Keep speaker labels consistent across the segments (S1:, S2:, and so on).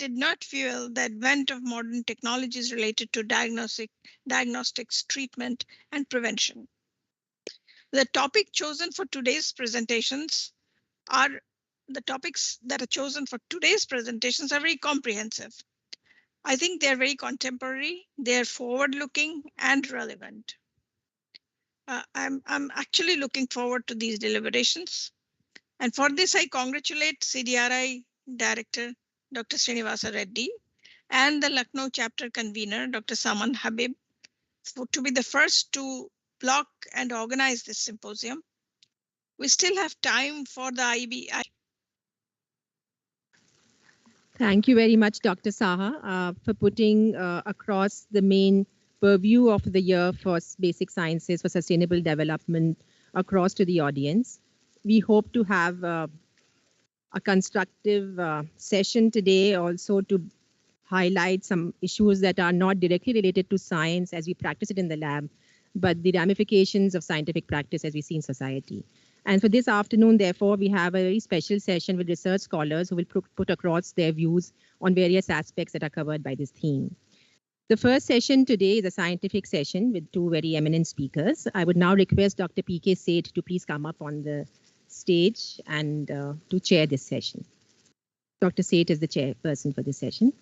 S1: did not fuel the advent of modern technologies related to diagnostics, treatment, and prevention. The topic chosen for today's presentations are the topics that are chosen for today's presentations are very comprehensive. I think they're very contemporary, they're forward-looking and relevant. I'm actually looking forward to these deliberations. And for this, I congratulate CDRI Director, Dr. Srinivasa Reddy, and the Lucknow chapter convener, Dr. Saman Habib, to be the first to block and organize this symposium. We still have time for the IB.
S2: Thank you very much, Dr. Saha, for putting across the main purview of the year for basic sciences for sustainable development across to the audience. We hope to have a constructive session today also to highlight some issues that are not directly related to science as we practice it in the lab, but the ramifications of scientific practice as we see in society. And for this afternoon, therefore, we have a very special session with research scholars who will put across their views on various aspects that are covered by this theme. The first session today is a scientific session with two very eminent speakers. I would now request Dr. P.K. Seth to please come up on the stage and to chair this session. Dr. Seth is the chairperson for this session.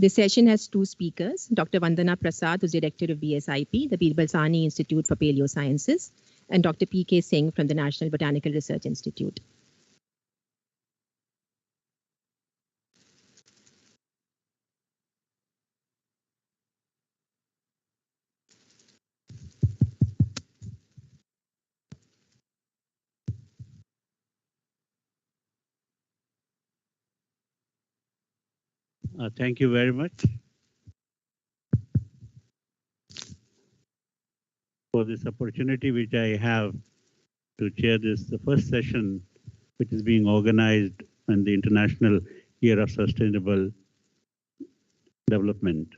S2: This session has two speakers, Dr. Vandana Prasad, who's Director of BSIP, the Birbal Sahni Institute for Paleosciences, and Dr. P.K. Singh from the National Botanical Research Institute.
S3: Thank you very much for this opportunity which I have to chair the first session which is being organized on the International Year of Sustainable Development,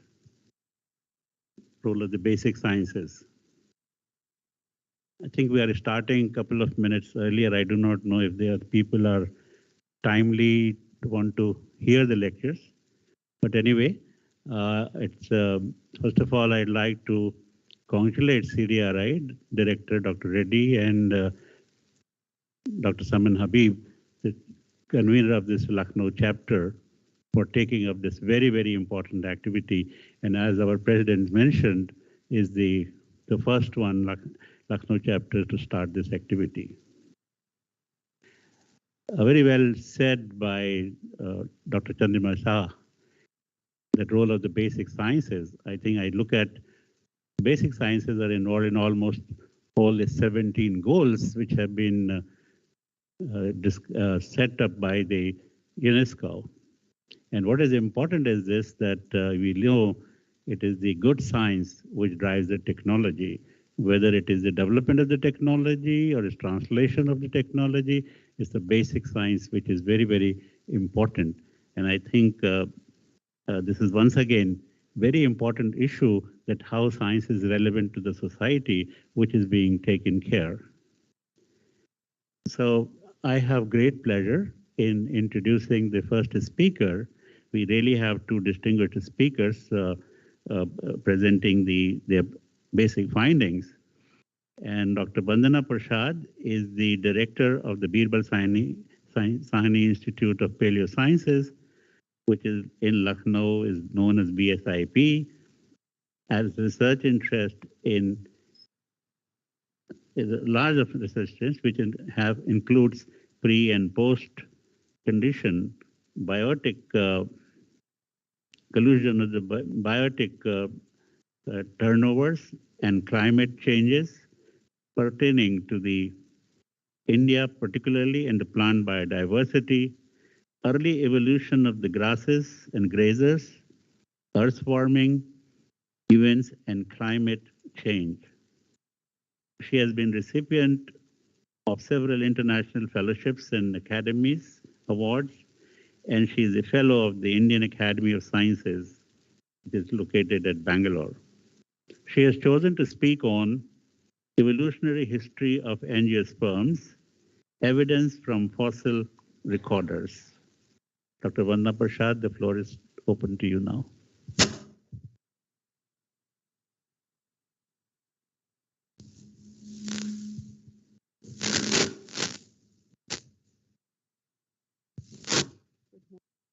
S3: role of the basic sciences. I think we are starting a couple of minutes earlier. I do not know if there are people are timely want to hear the lectures. But anyway, first of all, I'd like to congratulate CDRI Director Dr. Reddy and Dr. Saman Habib, the convener of this Lucknow chapter, for taking up this very, very important activity. And as our president mentioned, is the first one, Lucknow chapter, to start this activity. Very well said by Dr. Chandrima Shah. The role of the basic sciences. I think I look at basic sciences are involved in almost all the 17 goals which have been set up by the UNESCO. And what is important is this, that we know it is the good science which drives the technology, whether it is the development of the technology or its translation of the technology, it's the basic science which is very, very important. And I think this is once again very important issue, that how science is relevant to the society which is being taken care. So I have great pleasure in introducing the first speaker. We really have two distinguished speakers presenting their basic findings. And Dr. Vandana Prasad is the director of the Birbal Sahni Institute of Paleosciences, which is in Lucknow, is known as BSIP, has research interest in is a large of research interest which includes pre and post condition, biotic collusion of the biotic turnovers and climate changes pertaining to the India particularly, and the plant biodiversity, early evolution of the grasses and grazers, earth warming events, and climate change. She has been recipient of several international fellowships and academies awards, and she is a fellow of the Indian Academy of Sciences, which is located at Bangalore. She has chosen to speak on evolutionary history of angiosperms evidence from fossil recorders. Dr. Vandana Prasad, the floor is open to you now.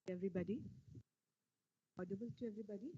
S4: Everybody, audible to everybody?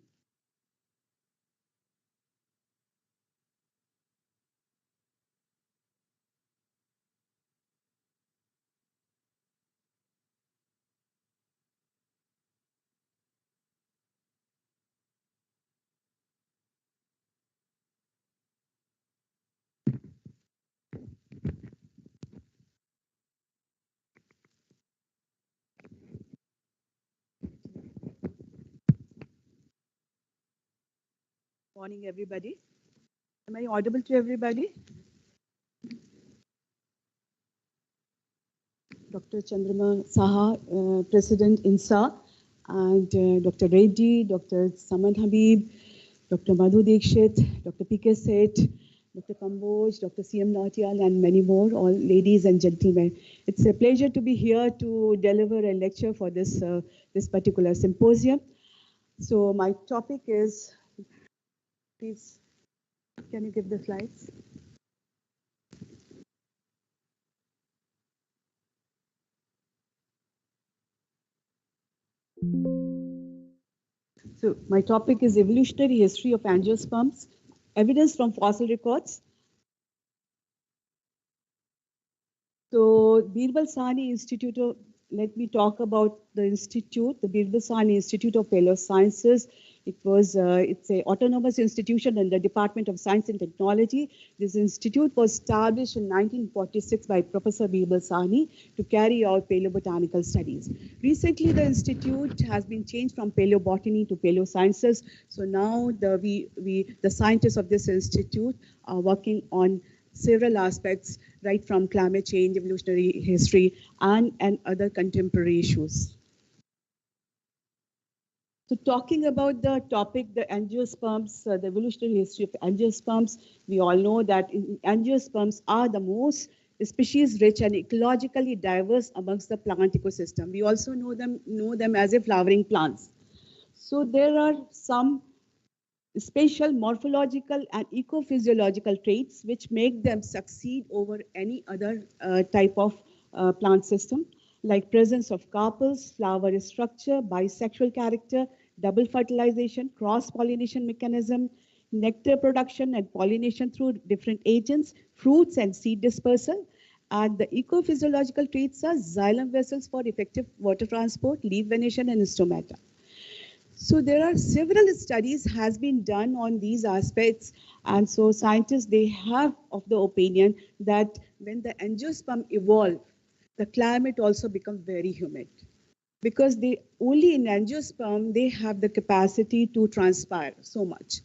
S4: Morning, everybody. Am I audible to everybody? Dr. Chandrama Saha, President INSA, and Dr. Reddy, Dr. Saman Habib, Dr. Madhu Dikshit, Dr. P.K. Seth, Dr. Kamboj, Dr. C.M. Nautiyal, and many more, all ladies and gentlemen. It's a pleasure to be here to deliver a lecture for this, this particular symposium. So my topic is, please, can you give the slides? So my topic is evolutionary history of angiosperms, evidence from fossil records. So Birbal Sahni Institute of, let me talk about the institute, the Birbal Sahni Institute of Paleosciences. It's a autonomous institution in the Department of Science and Technology. This institute was established in 1946 by Professor Birbal Sahni to carry out paleobotanical studies. Recently, the institute has been changed from paleobotany to paleosciences. So now the scientists of this institute are working on several aspects, right from climate change, evolutionary history, and other contemporary issues. So talking about the topic, the angiosperms, the evolutionary history of angiosperms, we all know that angiosperms are the most species-rich and ecologically diverse amongst the plant ecosystem. We also know them as a flowering plants. So there are some spatial, morphological, and ecophysiological traits which make them succeed over any other type of plant system, like presence of carpels, flower structure, bisexual character, double fertilization, cross-pollination mechanism, nectar production and pollination through different agents, fruits and seed dispersal. And the ecophysiological traits are xylem vessels for effective water transport, leaf venation, and stomata. So there are several studies has been done on these aspects, and so scientists, they have of the opinion that when the angiosperm evolve, the climate also become very humid, because they only in angiosperm they have the capacity to transpire so much.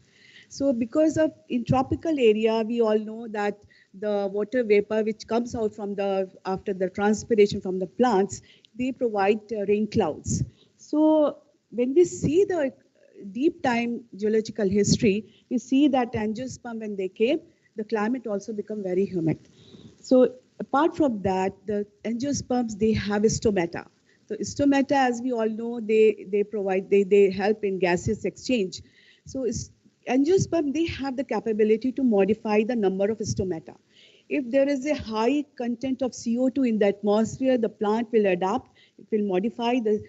S4: So because of in tropical area, we all know that the water vapor which comes out from the after the transpiration from the plants, they provide rain clouds. So when we see the deep time geological history, we see that angiosperm, when they came, the climate also become very humid. So apart from that, the angiosperms, they have stomata. So stomata, as we all know, they help in gaseous exchange. So angiosperm, they have the capability to modify the number of stomata. If there is a high content of CO2 in the atmosphere, the plant will adapt, it will modify, the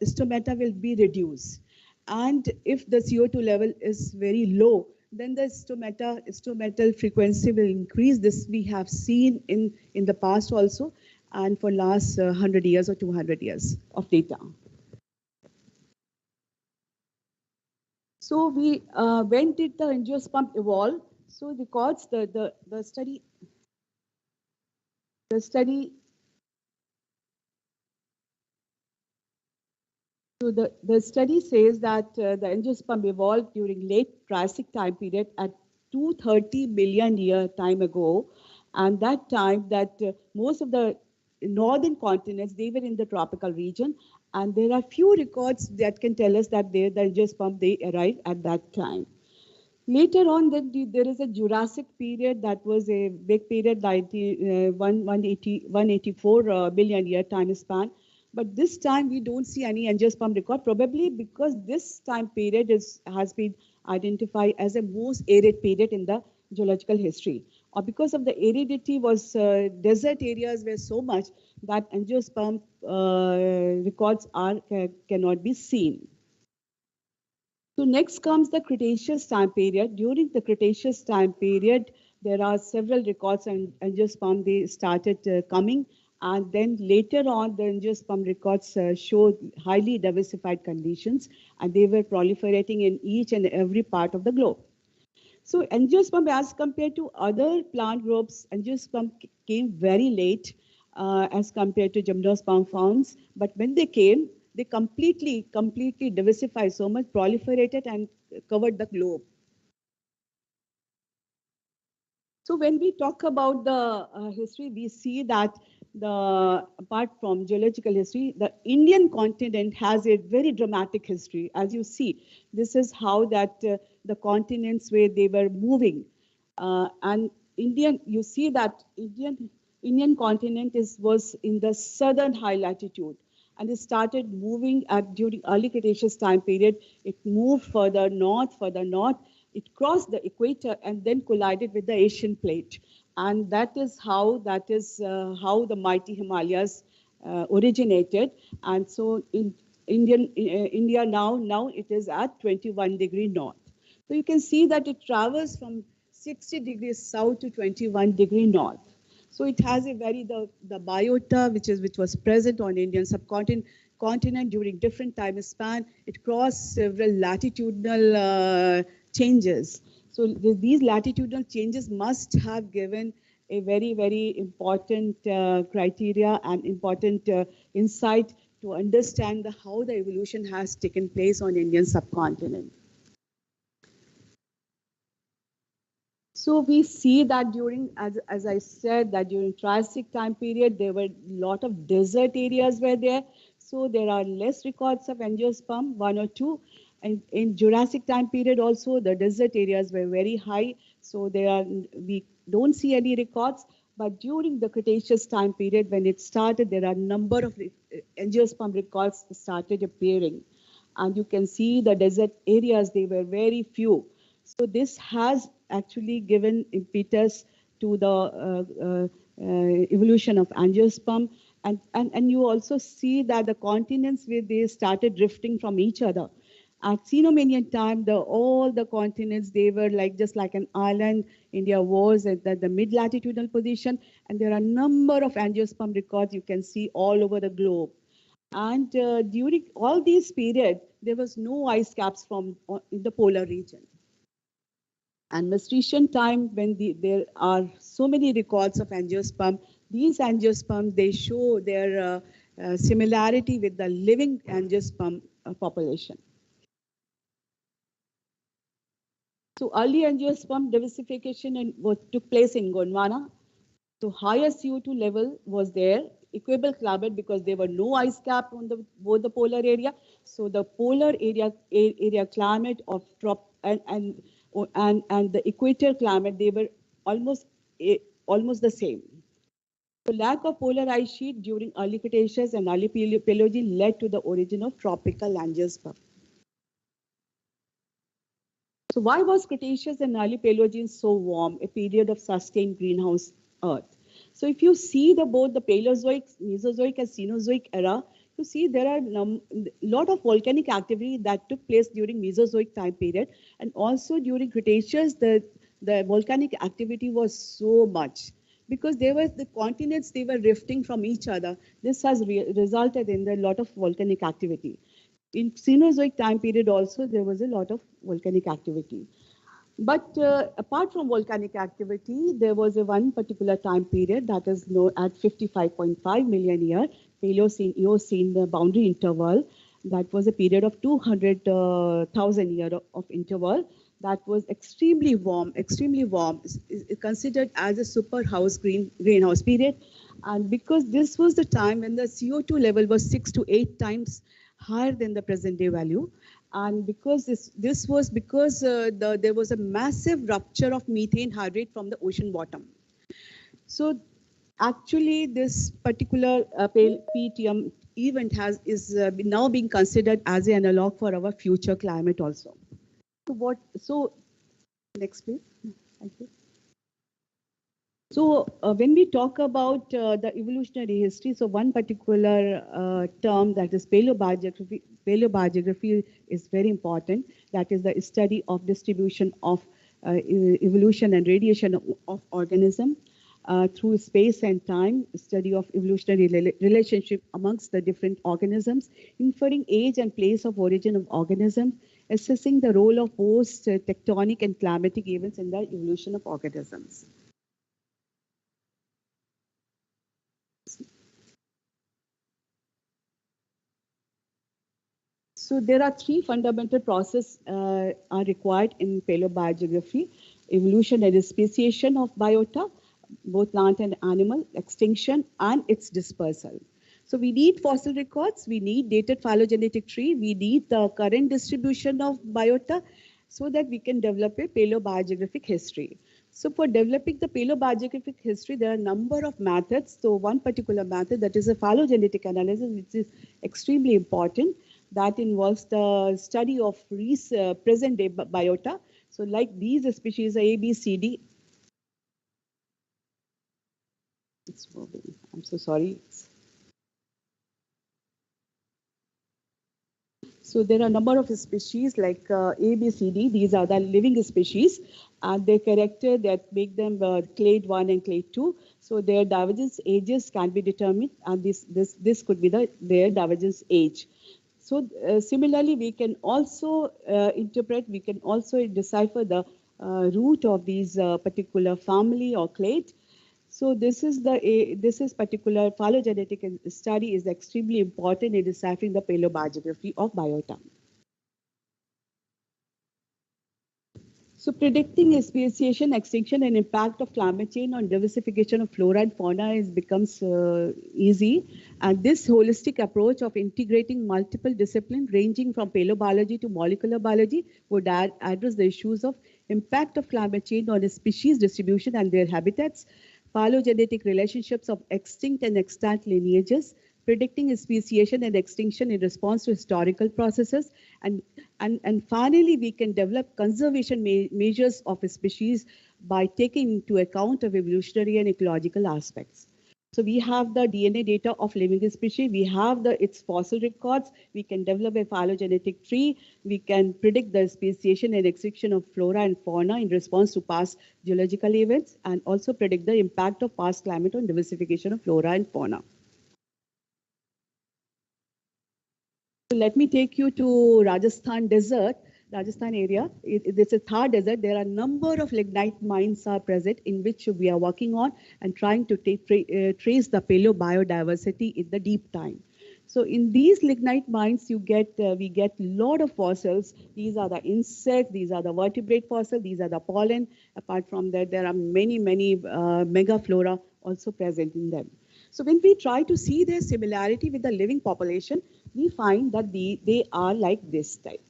S4: stomata will be reduced. And if the CO2 level is very low, then the stomatal frequency will increase. This we have seen in the past also, and for last 100 years or 200 years of data. So when did the angiosperm evolve? So records the study. So the study says that the angiosperm evolved during late Triassic time period at 230 million year time ago, and that time that most of the northern continents, they were in the tropical region, and there are few records that can tell us that the angiosperm, they arrived at that time. Later on, then there is a Jurassic period that was a big period, 184 billion year time span. But this time we don't see any angiosperm record, probably because this time period has been identified as a most arid period in the geological history. Or because of the aridity was desert areas were so much that angiosperm records cannot be seen. So next comes the Cretaceous time period. During the Cretaceous time period, there are several records and angiosperm they started coming, and then later on the angiosperm records showed highly diversified conditions, and they were proliferating in each and every part of the globe. So angiosperm, as compared to other plant groups, angiosperm came very late as compared to gymnosperm fauns, but when they came, they completely diversified, so much proliferated and covered the globe. So when we talk about the history, we see that apart from geological history, the Indian continent has a very dramatic history. As you see, this is how that the continents where they were moving, and you see that Indian continent was in the southern high latitude. And it started moving during early Cretaceous time period. It moved further north. It crossed the equator and then collided with the Asian plate. And that is how the mighty Himalayas originated. And so in India now it is at 21 degree north. So you can see that it travels from 60 degrees south to 21 degree north. So it has a the biota which was present on Indian subcontinent during different time span. It crossed several latitudinal changes. So these latitudinal changes must have given a very important criteria and important insight to understand how the evolution has taken place on Indian subcontinent. So we see that during, as I said, that during Triassic time period, there were a lot of desert areas were there. So there are less records of angiosperm, 1 or 2. And in Jurassic time period also, the desert areas were very high. So we don't see any records. But during the Cretaceous time period, when it started, there are a number of angiosperm records started appearing. And you can see the desert areas, they were very few. So this has actually given impetus to the evolution of angiosperm. And you also see that the continents where they started drifting from each other. At Cenomanian time, all the continents, they were just like an island. India was at the mid-latitudinal position, and there are a number of angiosperm records you can see all over the globe. And during all these periods, there was no ice caps in the polar region. And Maastrichtian time, when there are so many records of angiosperm, these angiosperms, they show their similarity with the living angiosperm population. So early angiosperm diversification took place in Gondwana. So higher CO2 level was there, equable climate, because there were no ice cap on both the polar area. So the polar area climate of and the equator climate, they were almost the same. The lack of polar ice sheet during early Cretaceous and early Paleogene led to the origin of tropical angiosperm. So why was Cretaceous and early Paleogene so warm, a period of sustained greenhouse Earth? So if you see both the Paleozoic, Mesozoic and Cenozoic era, you see there are a lot of volcanic activity that took place during Mesozoic time period, and also during Cretaceous, the volcanic activity was so much because the continents, they were rifting from each other. This has resulted in a lot of volcanic activity. In Cenozoic time period also, there was a lot of volcanic activity. But apart from volcanic activity, there was one particular time period that is known at 55.5 million year, Paleocene-Eocene boundary interval. That was a period of 200,000 years of interval. That was extremely warm, is considered as a super greenhouse period. And because this was the time when the CO2 level was 6 to 8 times higher than the present day value. And because this was because there was a massive rupture of methane hydrate from the ocean bottom. So actually, this particular PTM event is now being considered as an analog for our future climate also. So next please. Thank you. So when we talk about the evolutionary history, so one particular term, that is paleobiography. Paleobiography is very important. That is the study of distribution of evolution and radiation of organism through space and time, study of evolutionary relationship amongst the different organisms, inferring age and place of origin of organisms, assessing the role of both tectonic and climatic events in the evolution of organisms. So there are three fundamental processes are required in paleobiography: evolution and speciation of biota, both plant and animal, extinction, and its dispersal. So we need fossil records, we need dated phylogenetic tree, we need the current distribution of biota so that we can develop a paleobiographic history. So for developing the paleobiographic history, there are a number of methods. So one particular method, that is a phylogenetic analysis, which is extremely important. That involves the study of present-day biota. So like these species, A, B, C, D. It's moving. I'm so sorry. So there are a number of species like A, B, C, D. These are the living species, and their character that make them clade 1 and clade 2. So their divergence ages can be determined, and this could be their divergence age. So similarly, we can also we can also decipher the root of these particular family or clade. So this is particular phylogenetic study is extremely important in deciphering the paleobiography of biota. So predicting speciation, extinction, and impact of climate change on diversification of flora and fauna becomes easy. And this holistic approach of integrating multiple disciplines ranging from paleobiology to molecular biology would address the issues of impact of climate change on species distribution and their habitats, phylogenetic relationships of extinct and extant lineages, predicting speciation and extinction in response to historical processes, and finally, we can develop conservation measures of a species by taking into account of evolutionary and ecological aspects. So we have the DNA data of living species, we have its fossil records, we can develop a phylogenetic tree, we can predict the speciation and extinction of flora and fauna in response to past geological events, and also predict the impact of past climate on diversification of flora and fauna. So let me take you to Rajasthan desert, Rajasthan area. It's a Thar desert. There are a number of lignite mines are present in which we are working on and trying to trace the paleobiodiversity in the deep time. So in these lignite mines, we get a lot of fossils. These are the insects, these are the vertebrate fossils, these are the pollen. Apart from that, there are many megaflora also present in them. So when we try to see their similarity with the living population, we find that they are like this type.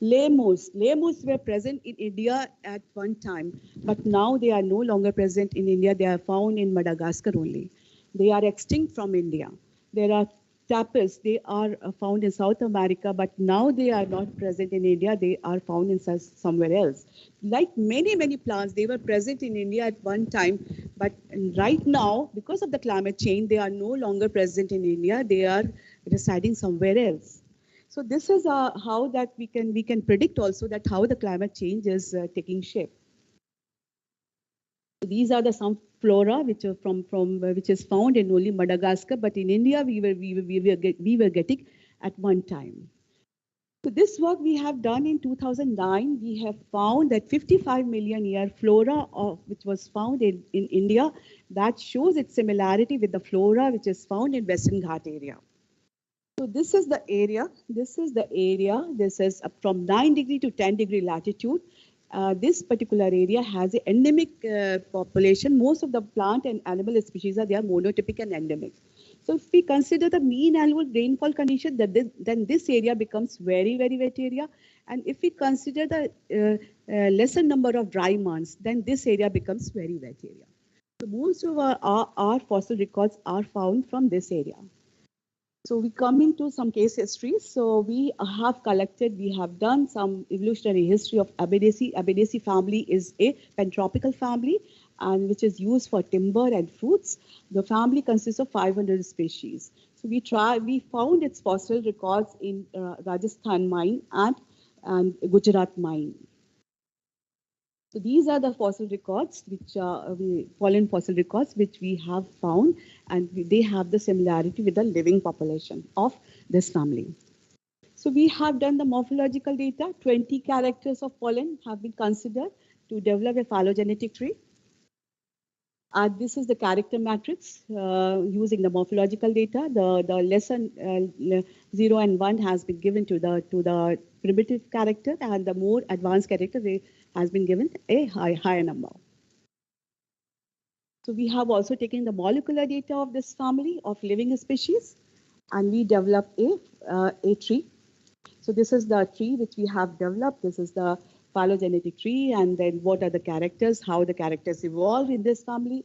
S4: Lemurs were present in India at one time, but now they are no longer present in India. They are found in Madagascar only. They are extinct from India. There are tapirs, they are found in South America, but now they are not present in India. They are found in somewhere else. Like many plants, they were present in India at one time, but right now, because of the climate change, they are no longer present in India. They are residing somewhere else. So this is how that we can predict also that how the climate change is taking shape. These are some flora which are which is found in only Madagascar, but in India we were getting at one time. So this work we have done in 2009. We have found that 55 million year flora which was found in India, that shows its similarity with the flora which is found in Western Ghat area. So this is the area. This is from 9 degree to 10 degree latitude. This particular area has an endemic population. Most of the plant and animal species are monotypic and endemic. So if we consider the mean annual rainfall condition, then this area becomes very, very wet area. And if we consider the lesser number of dry months, then this area becomes very wet area. So most of our fossil records are found from this area. So we come into some case histories. So we have done some evolutionary history of Abedaceae. Abedaceae family is a pantropical family and which is used for timber and fruits. The family consists of 500 species. So we found its fossil records in Rajasthan mine and Gujarat mine. So these are the fossil records, which pollen fossil records, which we have found, and they have the similarity with the living population of this family. So we have done the morphological data. 20 characters of pollen have been considered to develop a phylogenetic tree. This is the character matrix using the morphological data. The lesson 0 and 1 has been given to the primitive character, and the more advanced character has been given a higher number. So we have also taken the molecular data of this family of living species, and we developed a tree. So this is the tree which we have developed. This is the phylogenetic tree, and then what are the characters, how the characters evolved in this family.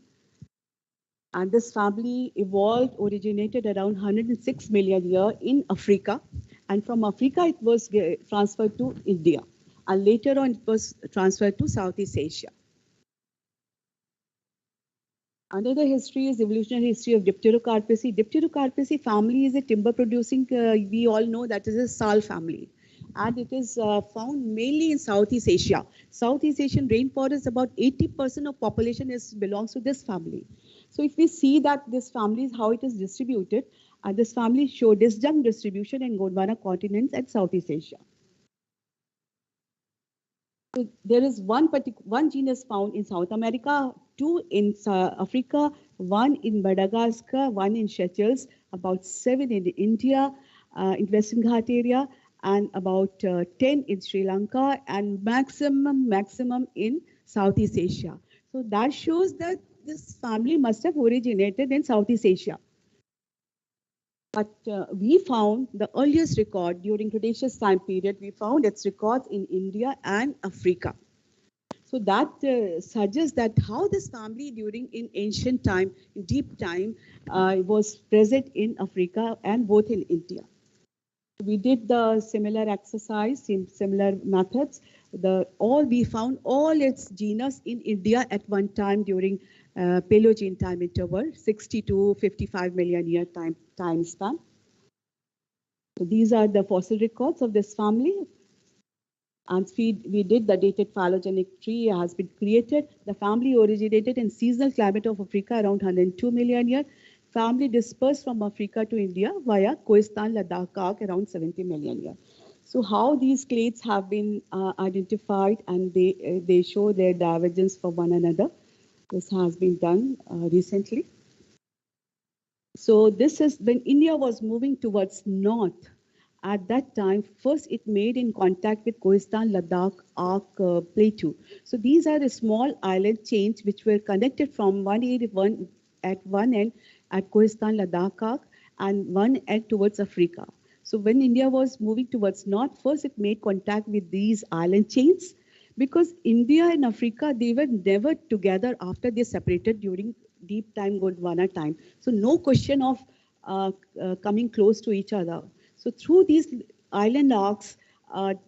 S4: And this family originated around 106 million years in Africa. And from Africa, it was transferred to India. And later on, it was transferred to Southeast Asia. Another history is evolutionary history of Dipterocarpaceae. Dipterocarpaceae family is a timber producing, we all know that is a sal family. And it is found mainly in Southeast Asia. Southeast Asian rainforest, about 80% of population belongs to this family. So if we see that this family is how it is distributed, this family show disjunct distribution in Gondwana continents and Southeast Asia. So there is one genus found in South America, 2 in Africa, 1 in Madagascar, 1 in Seychelles, about 7 in India, in Western Ghat area, and about 10 in Sri Lanka, and maximum in Southeast Asia. So that shows that this family must have originated in Southeast Asia. But we found the earliest record during Cretaceous time period, we found its records in India and Africa. So that suggests that how this family in ancient time, in deep time, was present in Africa and both in India. We did the similar exercise, similar methods. We found all its genus in India at one time during Paleogene time interval, 60 to 55 million year time span. So these are the fossil records of this family. And we did the dated phylogenetic tree has been created. The family originated in seasonal climate of Africa around 102 million years. Family dispersed from Africa to India via Kohistan Ladakh arc around 70 million years. So how these clades have been identified, and they show their divergence from one another. This has been done recently. So this is when India was moving towards north. At that time, first it made in contact with Kohistan Ladakh arc plateau. So these are the small island chains which were connected from at one end at Kohistan Ladakh arc and one end towards Africa. So when India was moving towards north, first it made contact with these island chains, because India and Africa, they were never together after they separated during deep time Gondwana time. So no question of coming close to each other. So through these island arcs,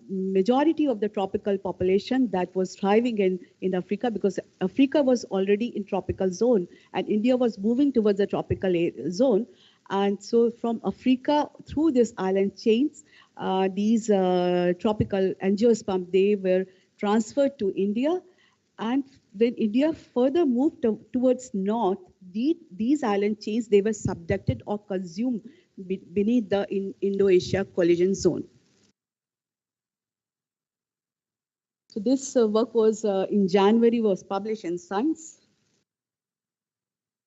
S4: majority of the tropical population that was thriving in Africa, because Africa was already in tropical zone and India was moving towards the tropical zone. And so from Africa, through this island chains, these tropical angiosperms, they were transferred to India. And when India further moved towards north, these island chains, they were subducted or consumed beneath the Indo-Asia collision zone. So this work was in January, was published in Science.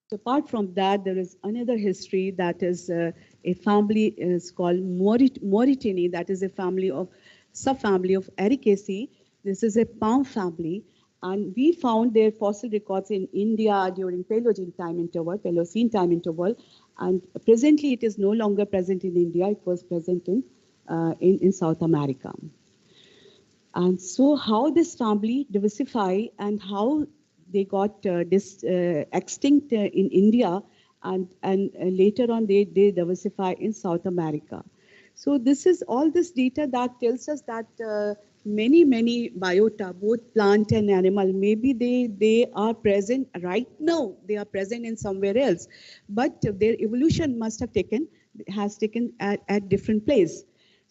S4: So apart from that, there is another history that is a family is called Mauritania. That is a family of subfamily of Ericaceae. This is a palm family, and we found their fossil records in India during Paleogene time interval, Paleocene time interval, And presently, it is no longer present in India. It was present in South America. And so how this family diversify and how they got extinct in India and later on they diversify in South America. So this is all this data that tells us that many biota, both plant and animal, maybe they are present right now, they are present in somewhere else, but their evolution has taken at different place.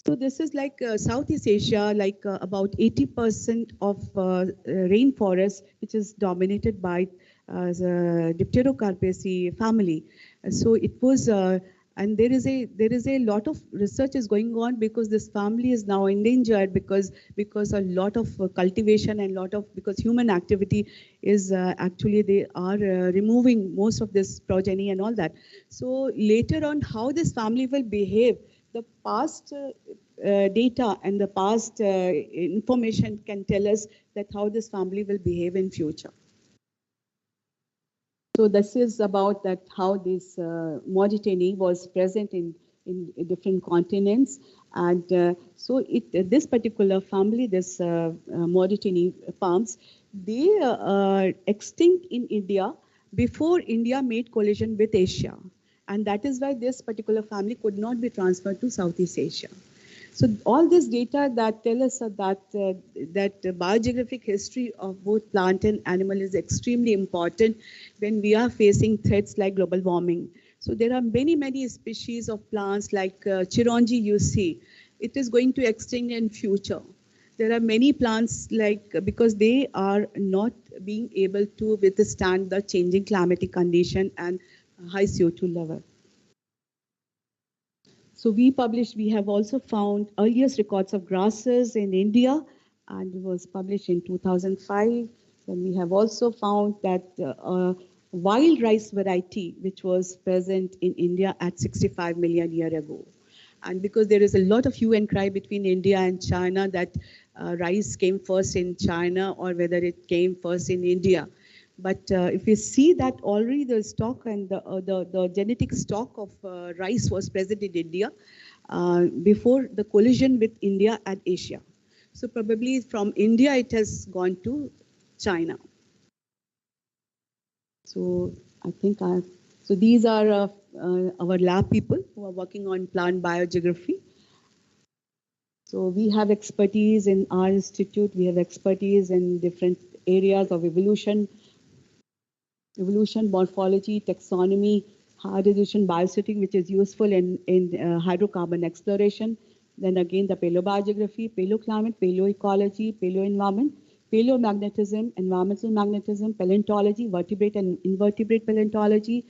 S4: So this is like Southeast Asia, like about 80% of rainforest, which is dominated by the Dipterocarpaceae family. So it was, and there is a lot of research is going on because this family is now endangered because a lot of cultivation and because human activity is actually they are removing most of this progeny and all that. So later on, how this family will behave, the past data and the past information can tell us that how this family will behave in future. So this is about that how this Mauritania was present in different continents, and so this particular family, this Mauritania palms, they are extinct in India before India made collision with Asia. And that is why this particular family could not be transferred to Southeast Asia. So all this data that tell us that biogeographic history of both plant and animal is extremely important when we are facing threats like global warming. So there are many species of plants like Chironji you see. It is going to extinct in future. There are many plants like because they are not being able to withstand the changing climatic condition and high CO2 level. So we have also found earliest records of grasses in India, and it was published in 2005. And we have also found that wild rice variety, which was present in India at 65 million years ago. And because there is a lot of hue and cry between India and China that rice came first in China or whether it came first in India. But if you see that already the stock and the genetic stock of rice was present in India before the collision with India and Asia. So probably from India it has gone to China. So I think so these are our lab people who are working on plant biogeography. So we have expertise in our institute, we have expertise in different areas of evolution, morphology, taxonomy, high resolution biostatistics, which is useful in hydrocarbon exploration. Then again, the paleobiogeography, paleoclimate, paleoecology, paleoenvironment, paleomagnetism, environmental magnetism, paleontology, vertebrate and invertebrate paleontology.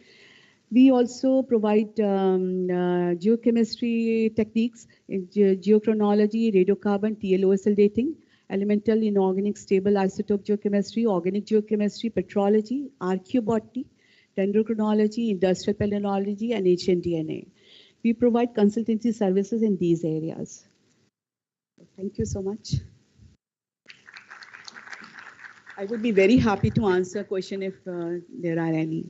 S4: We also provide geochemistry techniques, geochronology, radiocarbon, TLOSL dating, elemental inorganic stable isotope geochemistry, organic geochemistry, petrology, archaeobotany, dendrochronology, industrial paleontology, and ancient DNA. We provide consultancy services in these areas. Thank you so much. I would be very happy to answer a question if there are any.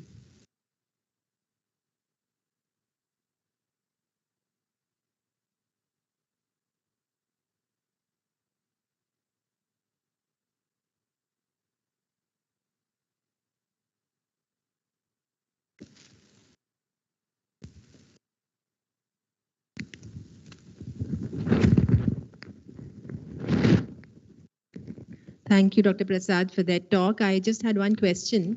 S2: Thank you, Dr. Prasad, for that talk. I just had one question.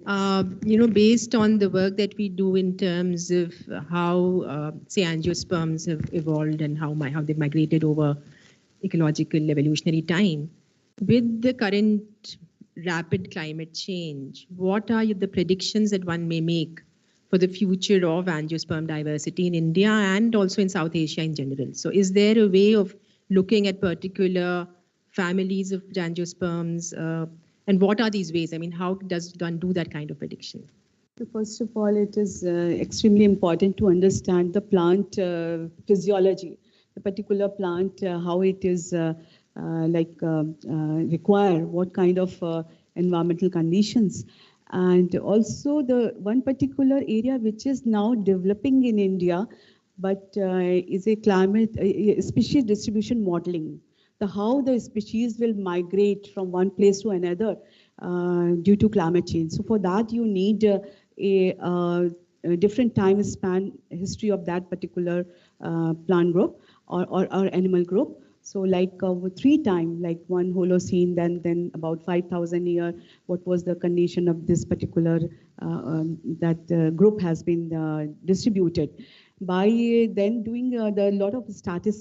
S2: Based on the work that we do in terms of how, say, angiosperms have evolved and how they've migrated over ecological evolutionary time, with the current rapid climate change, what are the predictions that one may make for the future of angiosperm diversity in India and also in South Asia in general? So is there a way of looking at particular families of angiosperms, and what are these ways? I mean, how does one do that kind of prediction?
S4: So first of all, it is extremely important to understand the plant physiology, the particular plant, how it is require, what kind of environmental conditions. And also the one particular area which is now developing in India, but is a climate species distribution modeling. How the species will migrate from one place to another due to climate change. So for that you need a different time span history of that particular plant group or animal group. So like 3 times, like one Holocene, then about 5,000 year, what was the condition of this particular group has been distributed. By then doing the lot of statistics